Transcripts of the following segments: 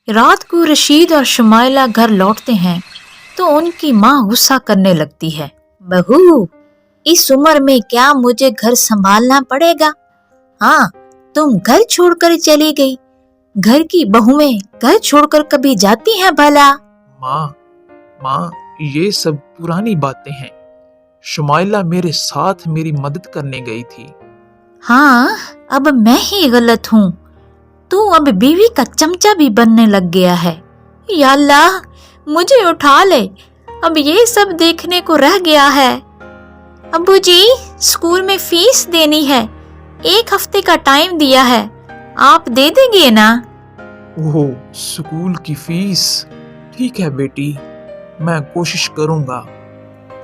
रात को रशीद और शुमाइला घर लौटते हैं तो उनकी माँ गुस्सा करने लगती है। बहू, इस उम्र में क्या मुझे घर संभालना पड़ेगा? हाँ, तुम घर छोड़कर चली गई। घर की बहुएं घर छोड़कर कभी जाती हैं भला? माँ, ये सब पुरानी बातें हैं। शुमाइला मेरे साथ मेरी मदद करने गई थी। हाँ, अब मैं ही गलत हूँ। तू अब बीवी का चमचा भी बनने लग गया है। या अल्लाह, मुझे उठा ले, अब ये सब देखने को रह गया है। अब्बू जी, स्कूल में फीस देनी है, 1 हफ्ते का टाइम दिया है, आप दे देंगे ना? ओह, स्कूल की फीस। ठीक है बेटी, मैं कोशिश करूंगा।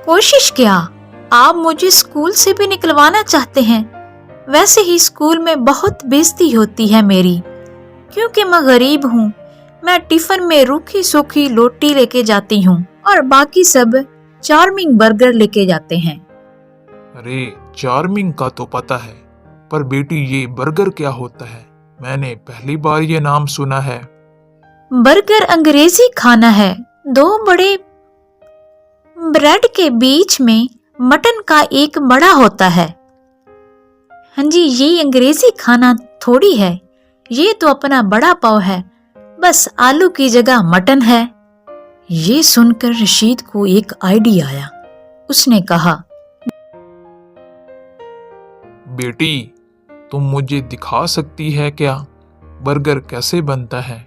कोशिश क्या, आप मुझे स्कूल से भी निकलवाना चाहते हैं? वैसे ही स्कूल में बहुत बेइज्जती होती है मेरी, क्योंकि मैं गरीब हूँ। मैं टिफिन में रूखी सूखी रोटी लेके जाती हूँ और बाकी सब चार्मिंग बर्गर लेके जाते हैं। अरे, चार्मिंग का तो पता है, पर बेटी ये बर्गर क्या होता है? मैंने पहली बार ये नाम सुना है। बर्गर अंग्रेजी खाना है। 2 बड़े ब्रेड के बीच में मटन का एक बड़ा होता है। हाँ जी, ये अंग्रेजी खाना थोड़ी है, ये तो अपना बड़ा पाव है, बस आलू की जगह मटन है। ये सुनकर रशीद को एक आइडिया आया। उसने कहा, बेटी, तुम मुझे दिखा सकती है क्या बर्गर कैसे बनता है?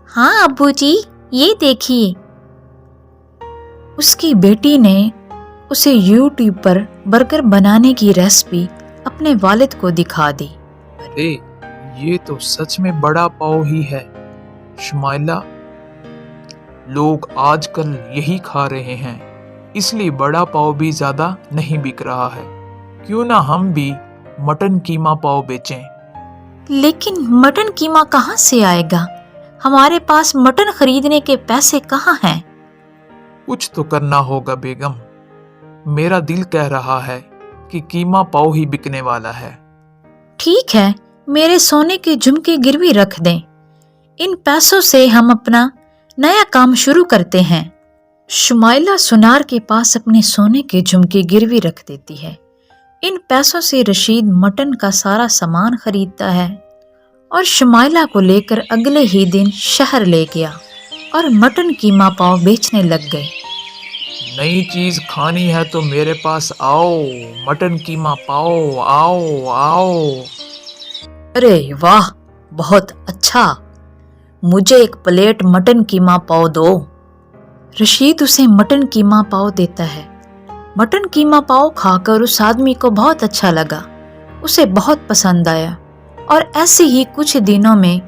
हाँ अब्बू जी, ये देखिए। उसकी बेटी ने उसे यूट्यूब पर बर्गर बनाने की रेसिपी अपने वालिद को दिखा दी। अरे, ये तो सच में बड़ा पाव ही है शुमाइला। लोग आजकल यही खा रहे हैं, इसलिए बड़ा पाव भी ज्यादा नहीं बिक रहा है। क्यों ना हम भी मटन कीमा पाव बेचें? लेकिन मटन कीमा कहाँ से आएगा? हमारे पास मटन खरीदने के पैसे कहाँ हैं? कुछ तो करना होगा बेगम। मेरा दिल कह रहा है कि कीमा पाव ही बिकने वाला है। ठीक है, मेरे सोने के झुमके गिरवी रख दें। इन पैसों से हम अपना नया काम शुरू करते हैं। शुमाइला सुनार के पास अपने सोने के झुमके गिरवी रख देती है। इन पैसों से रशीद मटन का सारा सामान खरीदता है और शुमाइला को लेकर अगले ही दिन शहर ले गया और मटन कीमा पाव बेचने लग गए। नई चीज खानी है तो मेरे पास आओ, मटन कीमा पाव, आओ आओ। अरे वाह, बहुत अच्छा, मुझे 1 प्लेट मटन कीमा पाव दो। रशीद उसे मटन कीमा पाव देता है। मटन कीमा पाव खाकर उस आदमी को बहुत अच्छा लगा, उसे बहुत पसंद आया और ऐसे ही कुछ दिनों में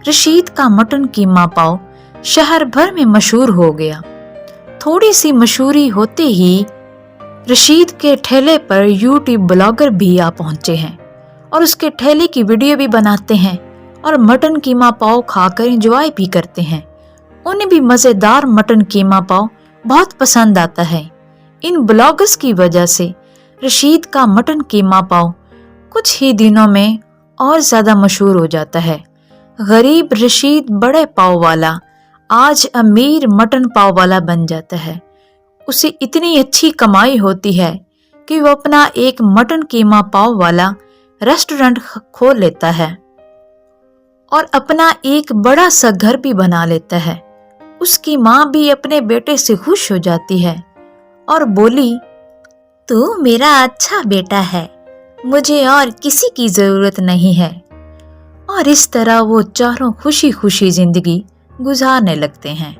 रशीद का मटन कीमा पाव शहर भर में मशहूर हो गया। थोड़ी सी मशहूरी होते ही रशीद के ठेले पर यूट्यूब ब्लॉगर भी आ पहुंचे हैं और उसके ठेले की वीडियो भी बनाते हैं और मटन कीमा पाव खाकर एंजॉय भी करते हैं। उन्हें भी मज़ेदार मटन कीमा पाव बहुत पसंद आता है। इन ब्लॉगर्स की वजह से रशीद का मटन कीमा पाव कुछ ही दिनों में और ज्यादा मशहूर हो जाता है। गरीब रशीद बड़े पाव वाला आज अमीर मटन पाव वाला बन जाता है। उसे इतनी अच्छी कमाई होती है कि वो अपना एक मटन कीमा पाव वाला रेस्टोरेंट खोल लेता है और अपना एक बड़ा सा घर भी बना लेता है। उसकी माँ भी अपने बेटे से खुश हो जाती है और बोली, तू मेरा अच्छा बेटा है, मुझे और किसी की जरूरत नहीं है। और इस तरह वो चारों खुशी खुशी जिंदगी गुजारने लगते हैं।